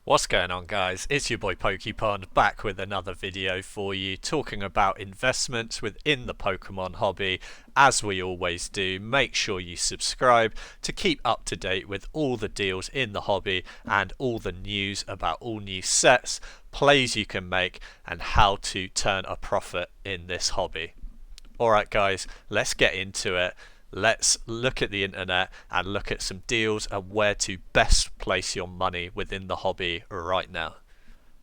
What's going on, guys? It's your boy PokePond back with another video for you, talking about investments within the Pokemon hobby. As we always do, make sure you subscribe to keep up to date with all the deals in the hobby and all the news about all new sets, plays you can make, and how to turn a profit in this hobby. Alright, guys, let's get into it. Let's look at the internet and look at some deals and where to best place your money within the hobby right now.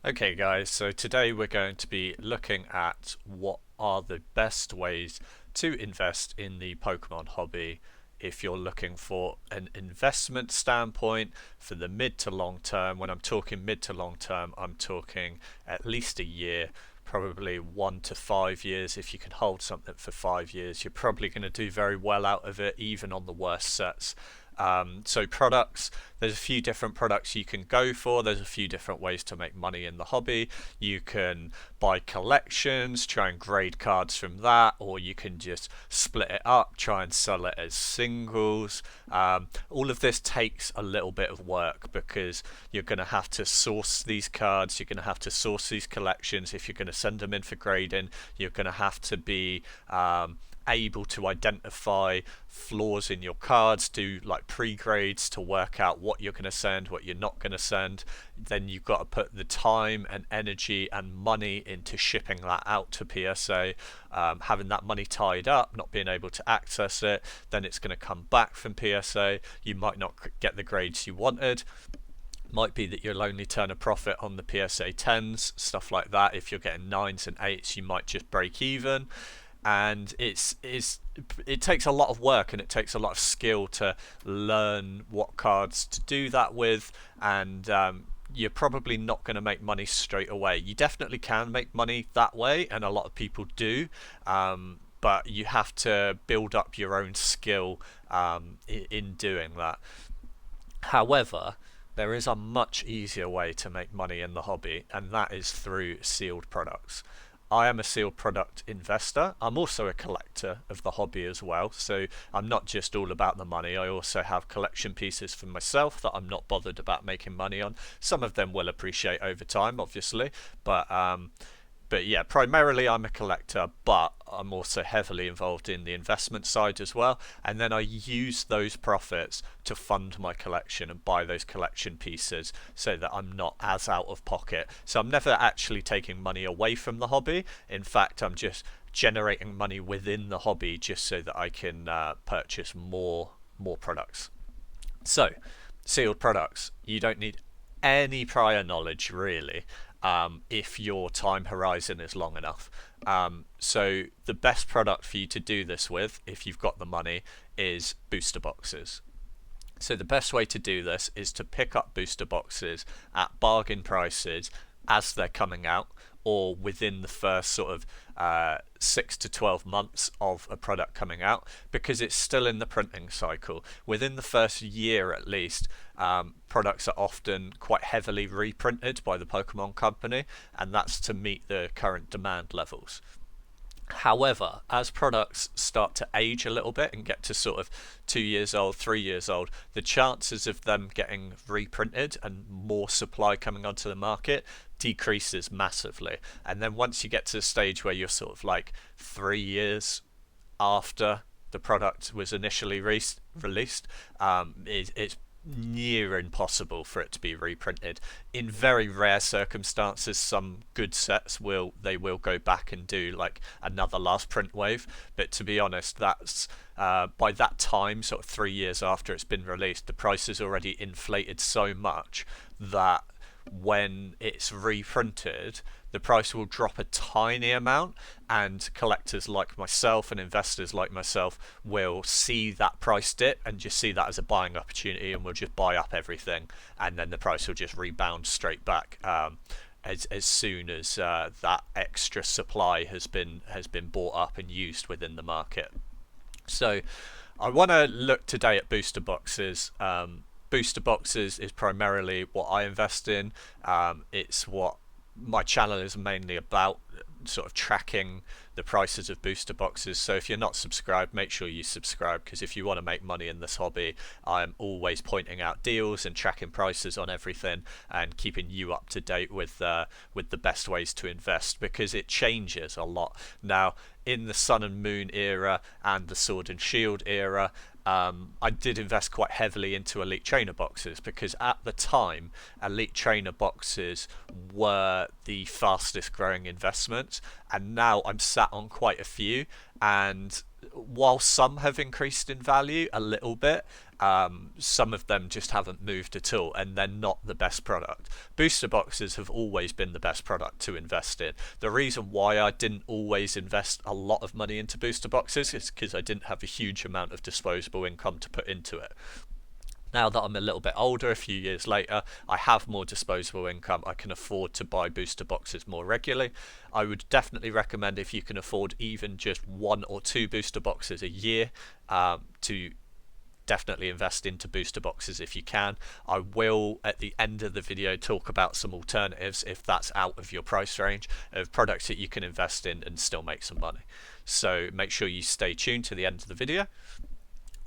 Okay, guys, so today we're going to be looking at what are the best ways to invest in the Pokemon hobby if you're looking for an investment standpoint for the mid to long term. When I'm talking mid to long term, I'm talking at least a year, probably 1 to 5 years. If you can hold something for 5 years, you're probably going to do very well out of it, even on the worst sets. So products, there's a few different products you can go for. There's a few different ways to make money in the hobby. You can buy collections, try and grade cards from that, or you can just split it up, try and sell it as singles. All of this takes a little bit of work because you're going to have to source these cards, you're going to have to source these collections. If you're going to send them in for grading, you're going to have to be able to identify flaws in your cards, do like pre-grades to work out what you're going to send, what you're not going to send. Then you've got to put the time and energy and money into shipping that out to PSA. Having that money tied up, not being able to access it, then it's going to come back from PSA. You might not get the grades you wanted. Might be that you'll only turn a profit on the PSA 10s, stuff like that. If you're getting 9s and 8s, you might just break even. And it takes a lot of work and it takes a lot of skill to learn what cards to do that with, and you're probably not going to make money straight away. You definitely can make money that way, and a lot of people do, but you have to build up your own skill in doing that. However, there is a much easier way to make money in the hobby, and that is through sealed products. I am a sealed product investor. I'm also a collector of the hobby as well. So I'm not just all about the money. I also have collection pieces for myself that I'm not bothered about making money on. Some of them will appreciate over time, obviously, but yeah, primarily I'm a collector, but I'm also heavily involved in the investment side as well. And then I use those profits to fund my collection and buy those collection pieces so that I'm not as out of pocket. So I'm never actually taking money away from the hobby. In fact, I'm just generating money within the hobby just so that I can purchase more products. So, sealed products, you don't need any prior knowledge really, if your time horizon is long enough. So the best product for you to do this with, if you've got the money, is booster boxes. So the best way to do this is to pick up booster boxes at bargain prices as they're coming out, or within the first sort of 6 to 12 months of a product coming out, because it's still in the printing cycle. Within the first year at least, products are often quite heavily reprinted by the Pokemon company, and that's to meet the current demand levels. However, as products start to age a little bit and get to sort of 2 years old, 3 years old, the chances of them getting reprinted and more supply coming onto the market decreases massively. And then once you get to the stage where you're sort of like 3 years after the product was initially released, it's near impossible for it to be reprinted. In very rare circumstances, some good sets will go back and do like another last print wave, but to be honest, that's by that time, sort of 3 years after it's been released, the price is already inflated so much that when it's reprinted, the price will drop a tiny amount, and collectors like myself and investors like myself will see that price dip and just see that as a buying opportunity, and will just buy up everything, and then the price will just rebound straight back as soon as that extra supply has been bought up and used within the market. So I want to look today at booster boxes. Booster boxes is primarily what I invest in. It's what my channel is mainly about. sort of tracking the prices of booster boxes. So if you're not subscribed, make sure you subscribe, because if you want to make money in this hobby, I'm always pointing out deals and tracking prices on everything and keeping you up to date with the best ways to invest, because it changes a lot. Now, in the Sun and Moon era and the Sword and Shield era, I did invest quite heavily into Elite Trainer boxes, because at the time, Elite Trainer boxes were the fastest growing investments, and now I'm sat on quite a few, and while some have increased in value a little bit, some of them just haven't moved at all, and they're not the best product. Booster boxes have always been the best product to invest in. The reason why I didn't always invest a lot of money into booster boxes is because I didn't have a huge amount of disposable income to put into it. Now that I'm a little bit older, a few years later, I have more disposable income. I can afford to buy booster boxes more regularly. I would definitely recommend, if you can afford even just 1 or 2 booster boxes a year, to definitely invest into booster boxes if you can. I will, at the end of the video, talk about some alternatives, if that's out of your price range, of products that you can invest in and still make some money. So make sure you stay tuned to the end of the video.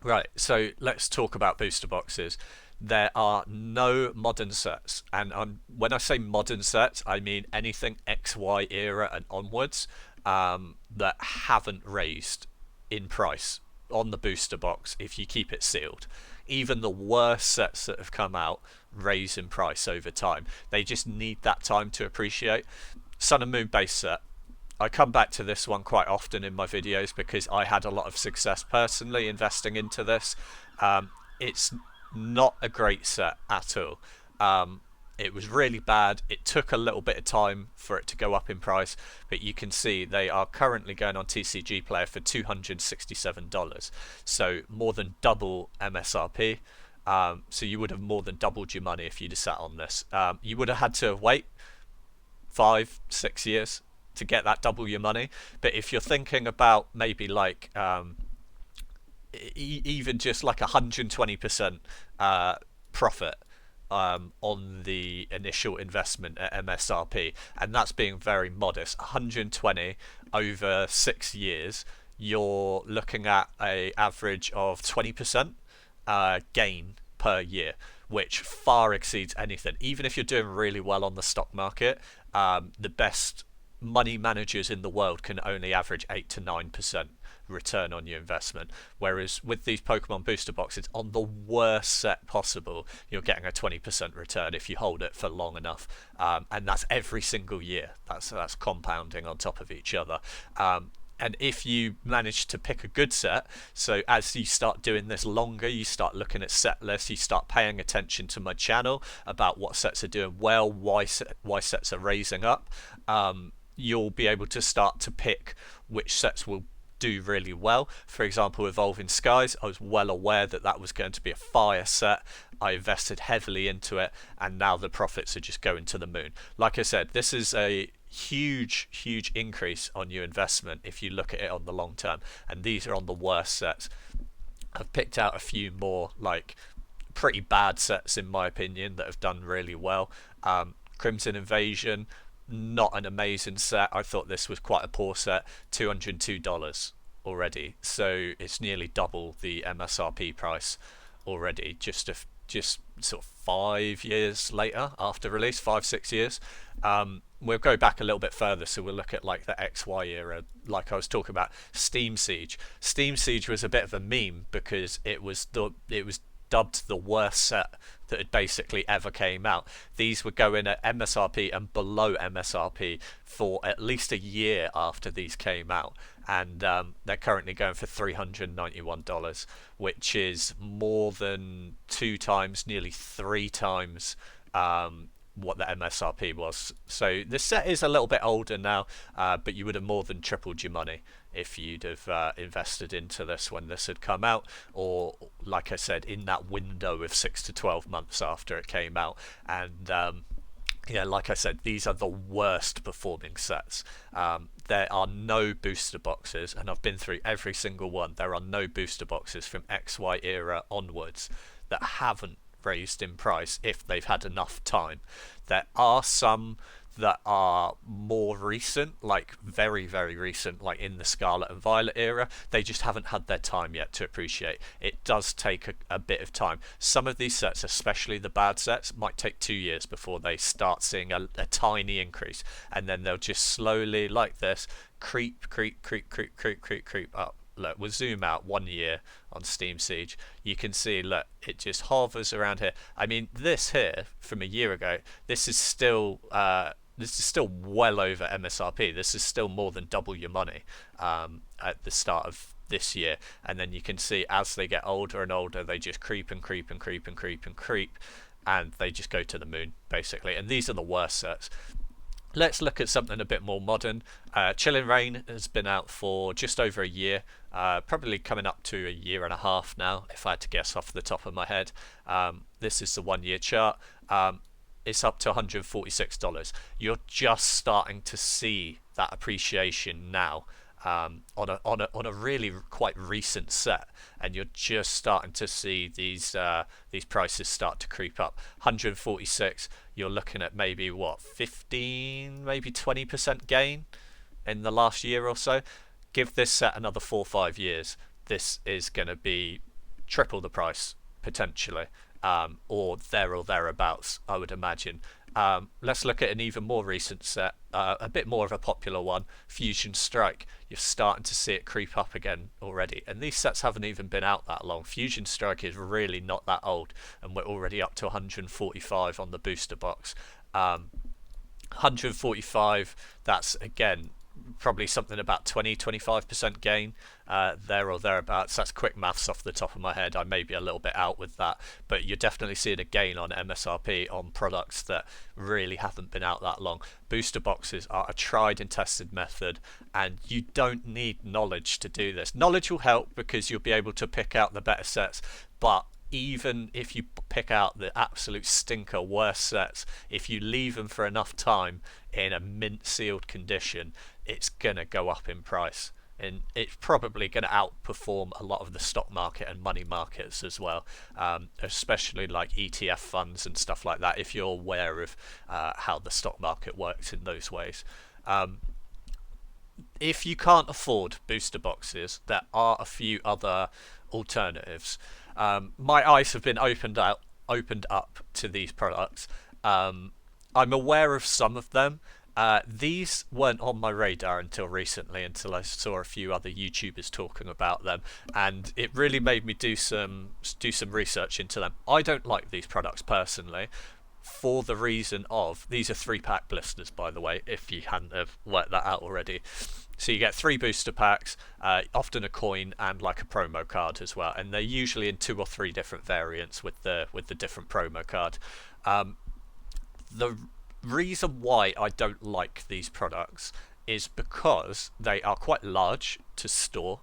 Right, so let's talk about booster boxes. There are no modern sets, and when I say modern sets, I mean anything XY era and onwards, that haven't raised in price on the booster box if you keep it sealed. Even the worst sets that have come out raise in price over time. They just need that time to appreciate. Sun and Moon base set, I come back to this one quite often in my videos because I had a lot of success personally investing into this. It's not a great set at all. It was really bad. It took a little bit of time for it to go up in price, but you can see they are currently going on TCG Player for $267, so more than double MSRP. So you would have more than doubled your money if you'd have sat on this. You would have had to wait 5-6 years to get that double your money. But if you're thinking about maybe like even just like 120% profit on the initial investment at MSRP, and that's being very modest, 120 over 6 years, you're looking at a average of 20% gain per year, which far exceeds anything. Even if you're doing really well on the stock market, the best money managers in the world can only average 8 to 9% return on your investment, whereas with these Pokemon booster boxes, on the worst set possible, you're getting a 20% return if you hold it for long enough, and that's every single year. That's compounding on top of each other. And if you manage to pick a good set, so as you start doing this longer, you start looking at set lists, you start paying attention to my channel about what sets are doing well, why sets are raising up, you'll be able to start to pick which sets will do really well. For example, Evolving Skies, I was well aware that that was going to be a fire set. I invested heavily into it, and now the profits are just going to the moon. Like I said, this is a huge increase on your investment if you look at it on the long term, and these are on the worst sets. I've picked out a few more like pretty bad sets in my opinion that have done really well. Crimson Invasion, not an amazing set. I thought this was quite a poor set. $202 already, so it's nearly double the MSRP price already, just sort of 5 years later after release, 5-6 years. We'll go back a little bit further, so we'll look at like the XY era, like I was talking about. Steam Siege was a bit of a meme because it was dubbed the worst set that had basically ever came out. These were going at MSRP and below MSRP for at least a year after these came out, and they're currently going for $391, which is more than 2 times, nearly 3 times what the MSRP was. So this set is a little bit older now, but you would have more than tripled your money if you'd have invested into this when this had come out, or like I said, in that window of 6 to 12 months after it came out. And yeah, like I said, these are the worst performing sets. There are no booster boxes, and I've been through every single one. There are no booster boxes from XY era onwards that haven't raised in price if they've had enough time. There are some that are more recent, like very, very recent, like in the Scarlet and Violet era. They just haven't had their time yet to appreciate. It does take a bit of time. Some of these sets, especially the bad sets, might take 2 years before they start seeing a tiny increase, and then they'll just slowly, like this, creep up. Look, we'll zoom out 1 year on Steam Siege. You can see, look, it just hovers around here. I mean, this here from a year ago, this is still well over MSRP. This is still more than double your money at the start of this year. And then you can see as they get older and older, they just creep and creep and creep and creep and creep, and they just go to the moon basically. And these are the worst sets. Let's look at something a bit more modern. Chilling Reign has been out for just over a year, probably coming up to a year and a half now, if I had to guess off the top of my head. This is the 1 year chart. It's up to $146. You're just starting to see that appreciation now. On a really quite recent set, and you're just starting to see these prices start to creep up. 146, you're looking at maybe what 15, maybe 20% gain in the last year or so. Give this set another 4 or 5 years, this is going to be triple the price potentially, or there or thereabouts, I would imagine. Let's look at an even more recent set, a bit more of a popular one, Fusion Strike. You're starting to see it creep up again already, and these sets haven't even been out that long. Fusion Strike is really not that old, and we're already up to 145 on the booster box. 145, that's again probably something about 20-25% gain, there or thereabouts. That's quick maths off the top of my head. I may be a little bit out with that, but you're definitely seeing a gain on MSRP on products that really haven't been out that long. Booster boxes are a tried and tested method, and you don't need knowledge to do this. Knowledge will help because you'll be able to pick out the better sets, but even if you pick out the absolute stinker worst sets, if you leave them for enough time in a mint sealed condition, it's gonna go up in price, and it's probably going to outperform a lot of the stock market and money markets as well, especially like ETF funds and stuff like that, if you're aware of how the stock market works in those ways. If you can't afford booster boxes, there are a few other alternatives. My eyes have been opened up to these products. I'm aware of some of them. These weren't on my radar until recently, until I saw a few other YouTubers talking about them, and it really made me do some research into them. I don't like these products personally, for the reason of, these are 3-pack blisters, by the way, if you hadn't have worked that out already. So you get 3 booster packs, often a coin and like a promo card as well, and they're usually in 2 or 3 different variants with the different promo card. The reason why I don't like these products is because they are quite large to store,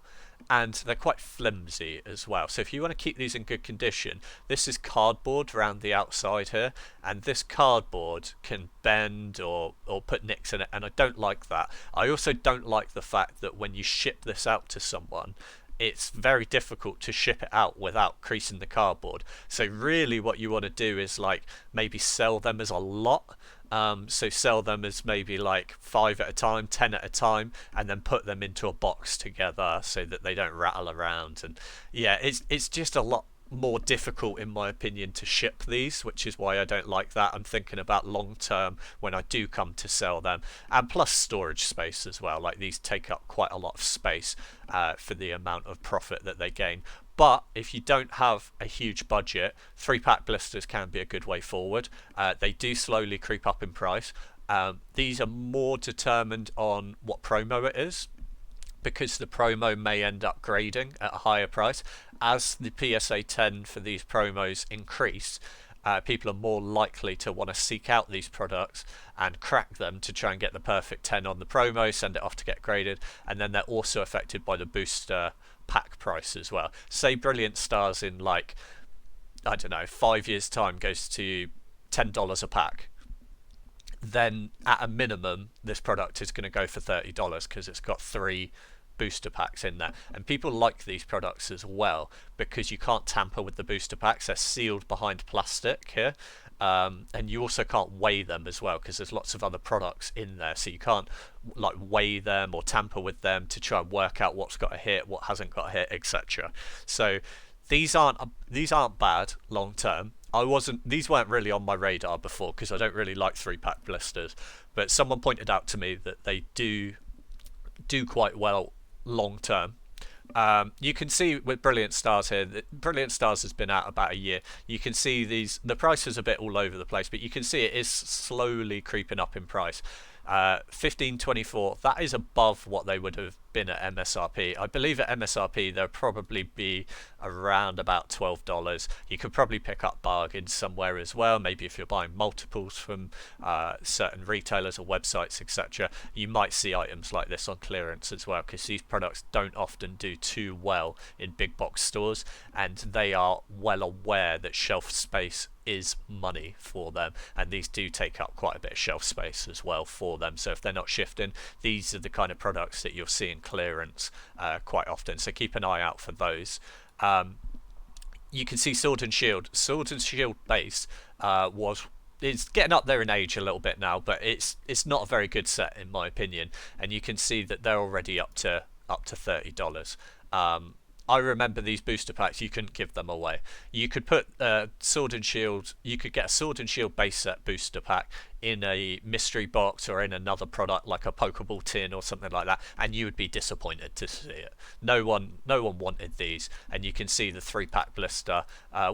and they're quite flimsy as well. So if you want to keep these in good condition, this is cardboard around the outside here, and this cardboard can bend or put nicks in it, and I don't like that. I also don't like the fact that when you ship this out to someone, it's very difficult to ship it out without creasing the cardboard. So really what you want to do is like maybe sell them as a lot. So sell them as maybe like 5 at a time, 10 at a time, and then put them into a box together so that they don't rattle around. And yeah, it's just a lot more difficult in my opinion to ship these, which is why I don't like that. I'm thinking about long term when I do come to sell them, and plus storage space as well. Like these take up quite a lot of space for the amount of profit that they gain. But if you don't have a huge budget, 3-pack blisters can be a good way forward. They do slowly creep up in price. These are more determined on what promo it is, because the promo may end up grading at a higher price. As the PSA 10 for these promos increase, people are more likely to want to seek out these products and crack them to try and get the perfect 10 on the promo, send it off to get graded, and then they're also affected by the booster pack price as well. Say Brilliant Stars in like, I don't know, 5 years time goes to $10 a pack, then at a minimum this product is going to go for $30 because it's got 3 booster packs in there. And people like these products as well because you can't tamper with the booster packs. They're sealed behind plastic here, and you also can't weigh them as well because there's lots of other products in there, so you can't like weigh them or tamper with them to try and work out what's got a hit, what hasn't got a hit, etc. So these aren't bad long term. These weren't really on my radar before because I don't really like 3-pack blisters, but someone pointed out to me that they do quite well long term. You can see with Brilliant Stars here, Brilliant Stars has been out about a year. You can see the price is a bit all over the place, but you can see it is slowly creeping up in price. 15.24, that is above what they would have been at MSRP. I believe at MSRP they'll probably be around about $12. You could probably pick up bargains somewhere as well. Maybe if you're buying multiples from certain retailers or websites, etc., you might see items like this on clearance as well, because these products don't often do too well in big box stores, and they are well aware that shelf space is money for them, and these do take up quite a bit of shelf space as well for them. So if they're not shifting, these are the kind of products that you'll see in clearance quite often, so keep an eye out for those. You can see Sword and Shield base it's getting up there in age a little bit now, but it's not a very good set in my opinion, and you can see that they're already up to $30. I remember these booster packs, you couldn't give them away. You could put Sword and Shield, you could get a Sword and Shield base set booster pack in a mystery box or in another product like a Pokeball tin or something like that, and you would be disappointed to see it. No one wanted these, and you can see the 3-pack blister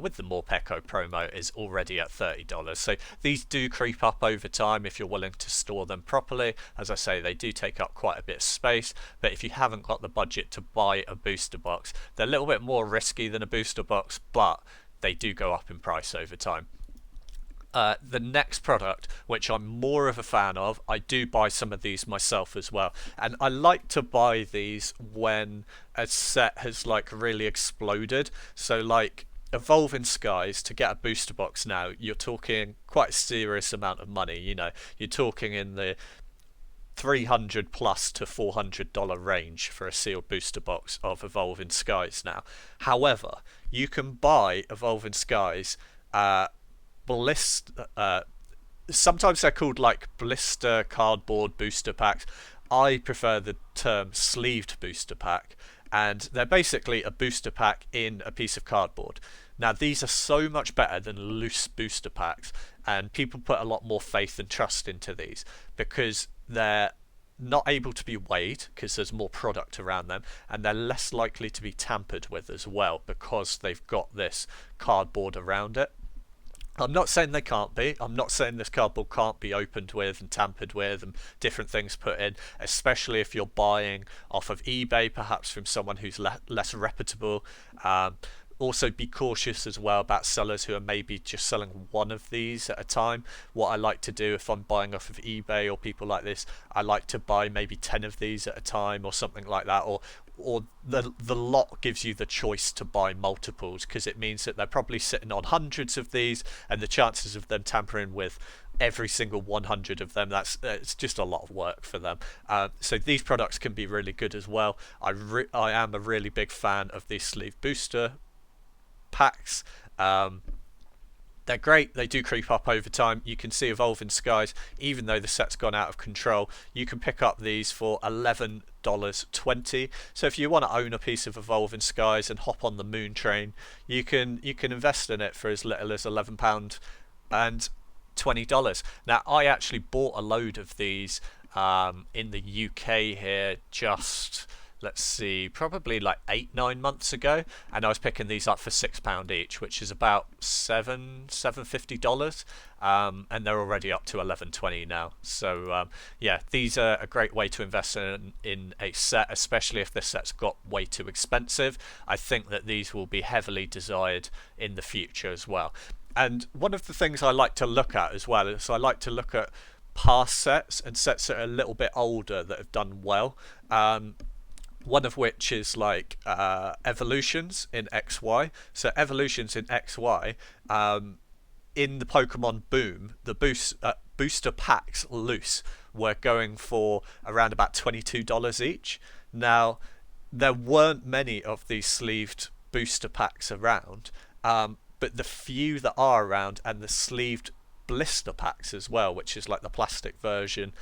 with the Morpeko promo is already at $30. So these do creep up over time if you're willing to store them properly. As I say, they do take up quite a bit of space, but if you haven't got the budget to buy a booster box, they're a little bit more risky than a booster box, but they do go up in price over time. The next product, which I'm more of a fan of, I do buy some of these myself as well, and I like to buy these when a set has like really exploded. So like Evolving Skies, to get a booster box now, you're talking quite a serious amount of money. You're talking in the $300 plus to $400 range for a sealed booster box of Evolving Skies now. However, you can buy Evolving Skies sometimes they're called like blister cardboard booster packs. I prefer the term sleeved booster pack, and they're basically a booster pack in a piece of cardboard. Now these are so much better than loose booster packs, and people put a lot more faith and trust into these because they're not able to be weighed because there's more product around them, and they're less likely to be tampered with as well because they've got this cardboard around it. I'm not saying they can't be. I'm not saying this cardboard can't be opened with and tampered with and different things put in, especially if you're buying off of eBay, perhaps from someone who's less reputable. Also be cautious as well about sellers who are maybe just selling one of these at a time. What I like to do if I'm buying off of eBay or people like this, I like to buy maybe 10 of these at a time or something like that, or the lot gives you the choice to buy multiples, because it means that they're probably sitting on hundreds of these, and the chances of them tampering with every single 100 of them, it's just a lot of work for them. So these products can be really good as well. I am a really big fan of these sleeve booster packs. They're great. They do creep up over time. You can see Evolving Skies, even though the set's gone out of control, you can pick up these for $11.20. So if you want to own a piece of Evolving Skies and hop on the moon train, you can invest in it for as little as £11 and $20. Now I actually bought a load of these in the UK here just, let's see, probably like 8-9 months ago, and I was picking these up for £6 each, which is about $750, and they're already up to $11.20 now. So yeah, these are a great way to invest in a set, especially if this set's got way too expensive. I think that these will be heavily desired in the future as well. And one of the things I like to look at as well is I like to look at past sets and sets that are a little bit older that have done well. One of which is like Evolutions in XY. So Evolutions in XY, in the Pokemon boom, the booster packs loose were going for around about $22 each. Now, there weren't many of these sleeved booster packs around, but the few that are around, and the sleeved blister packs as well, which is like the plastic version,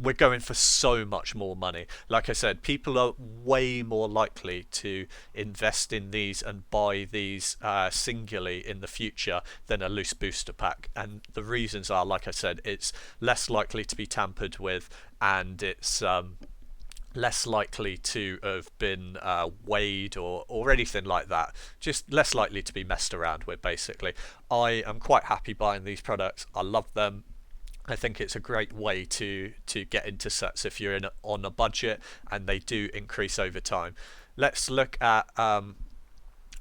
we're going for so much more money. Like I said, people are way more likely to invest in these and buy these singularly in the future than a loose booster pack. And the reasons are, like I said, it's less likely to be tampered with, and it's less likely to have been weighed or anything like that. Just less likely to be messed around with, basically. I am quite happy buying these products. I love them. I think it's a great way to get into sets if you're on a budget, and they do increase over time. Let's look at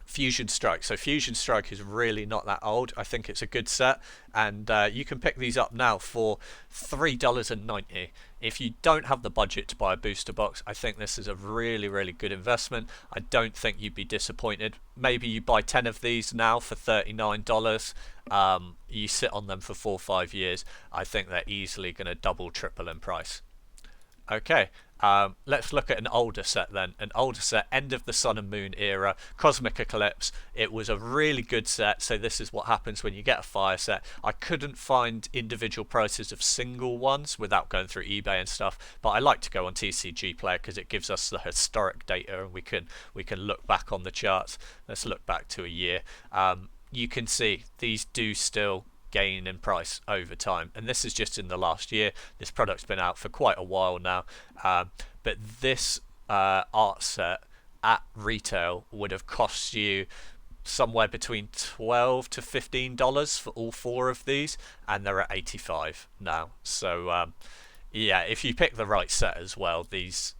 Fusion Strike. So Fusion Strike is really not that old. I think it's a good set, and you can pick these up now for $3.90. If you don't have the budget to buy a booster box, I think this is a really, really good investment. I don't think you'd be disappointed. Maybe you buy 10 of these now for $39. You sit on them for 4 or 5 years. I think they're easily going to double, triple in price. Okay, let's look at an older set then. An older set, end of the Sun and Moon era, Cosmic Eclipse. It was a really good set, so this is what happens when you get a fire set. I couldn't find individual prices of single ones without going through eBay and stuff, but I like to go on TCG Player because it gives us the historic data, and we can look back on the charts. Let's look back to a year. You can see these do still gain in price over time, and this is just in the last year. This product's been out for quite a while now, but this art set at retail would have cost you somewhere between $12 to $15 for all 4 of these, and they're at $85 now. So yeah, if you pick the right set as well, these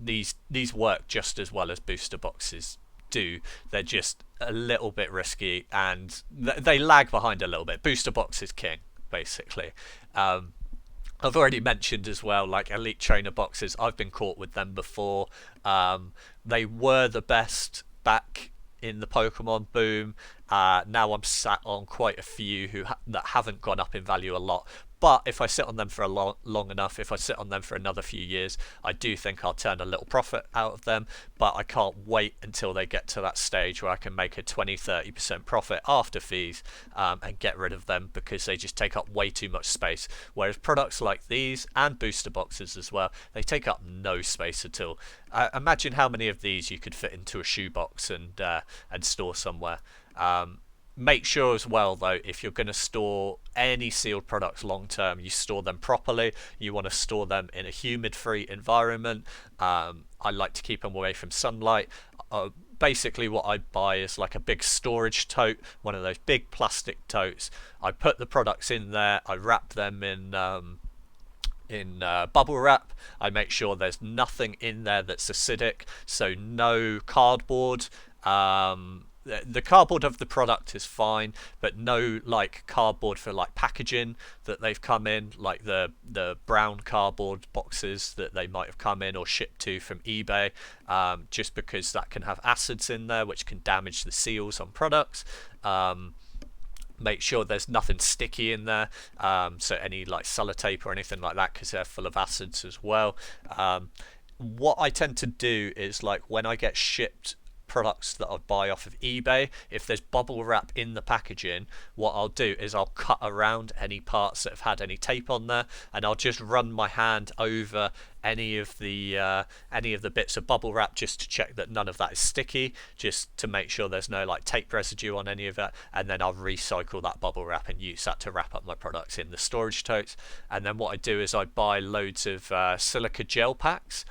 work just as well as booster boxes do. They're just a little bit risky, and they lag behind a little bit. Booster box is king, basically. I've already mentioned as well, like Elite Trainer boxes. I've been caught with them before. They were the best back in the Pokemon boom. Now I'm sat on quite a few that haven't gone up in value a lot. But if I sit on them for long enough, if I sit on them for another few years, I do think I'll turn a little profit out of them. But I can't wait until they get to that stage where I can make a 20-30% profit after fees, and get rid of them, because they just take up way too much space. Whereas products like these, and booster boxes as well, they take up no space at all. Imagine how many of these you could fit into a shoebox and store somewhere. Make sure as well, though, if you're going to store any sealed products long term, you store them properly. You want to store them in a humid free environment. I like to keep them away from sunlight. Basically what I buy is like a big storage tote, one of those big plastic totes. I put the products in there, I wrap them in bubble wrap. I make sure there's nothing in there that's acidic, so no cardboard. The cardboard of the product is fine, but no like cardboard for like packaging that they've come in, like the brown cardboard boxes that they might have come in or shipped to from eBay, just because that can have acids in there which can damage the seals on products. Make sure there's nothing sticky in there, so any like sellotape or anything like that, because they're full of acids as well. What I tend to do is, like, when I get shipped products that I buy off of eBay, if there's bubble wrap in the packaging, what I'll do is I'll cut around any parts that have had any tape on there, and I'll just run my hand over any of the bits of bubble wrap just to check that none of that is sticky, just to make sure there's no like tape residue on any of it, and then I'll recycle that bubble wrap and use that to wrap up my products in the storage totes. And then what I do is I buy loads of silica gel packs.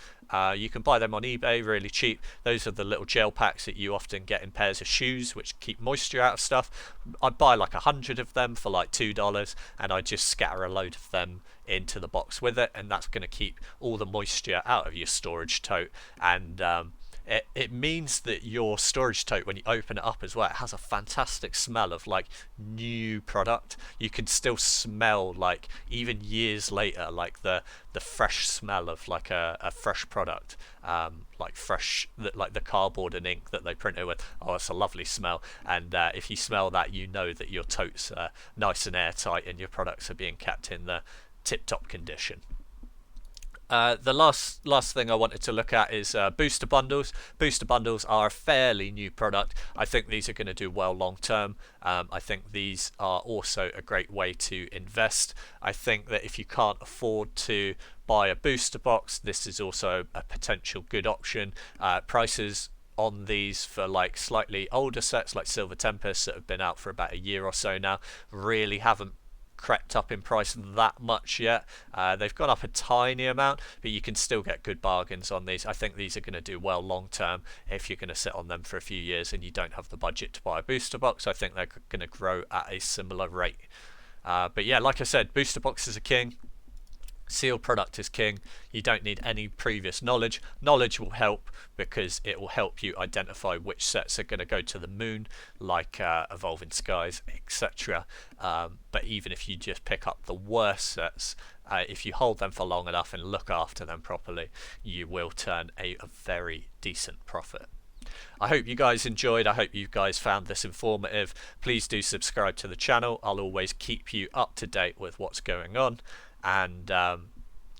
You can buy them on eBay really cheap. Those are the little gel packs that you often get in pairs of shoes, which keep moisture out of stuff. I buy like 100 of them for like $2, and I just scatter a load of them into the box with it, and that's going to keep all the moisture out of your storage tote. And it means that your storage tote, when you open it up as well, it has a fantastic smell of like new product. You can still smell, like, even years later, like the fresh smell of like a fresh product, like fresh, like the cardboard and ink that they print it with. Oh, it's a lovely smell. And if you smell that, you know that your totes are nice and airtight and your products are being kept in the tip-top condition. The last thing I wanted to look at is booster bundles. Booster bundles are a fairly new product. I think these are going to do well long term. I think these are also a great way to invest. I think that if you can't afford to buy a booster box, this is also a potential good option. Prices on these for like slightly older sets like Silver Tempest that have been out for about a year or so now really haven't crept up in price that much yet. They've gone up a tiny amount, but you can still get good bargains on these. I think these are going to do well long term if you're going to sit on them for a few years and you don't have the budget to buy a booster box. I think they're going to grow at a similar rate. But yeah, like I said, booster boxes are king. Sealed product is king. You don't need any previous knowledge. Knowledge will help because it will help you identify which sets are going to go to the moon, like Evolving Skies, etc. But even if you just pick up the worst sets, if you hold them for long enough and look after them properly, you will turn a very decent profit. I hope you guys enjoyed. I hope you guys found this informative. Please do subscribe to the channel. I'll always keep you up to date with what's going on, and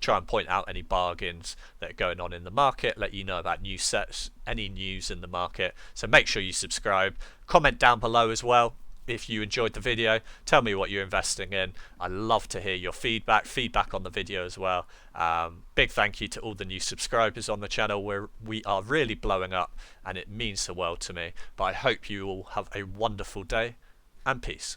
try and point out any bargains that are going on in the market, let you know about new sets, any news in the market. So make sure you subscribe. Comment down below as well if you enjoyed the video. Tell me what you're investing in. I love to hear your feedback on the video as well. Big thank you to all the new subscribers on the channel. We are really blowing up and it means the world to me. But I hope you all have a wonderful day and peace.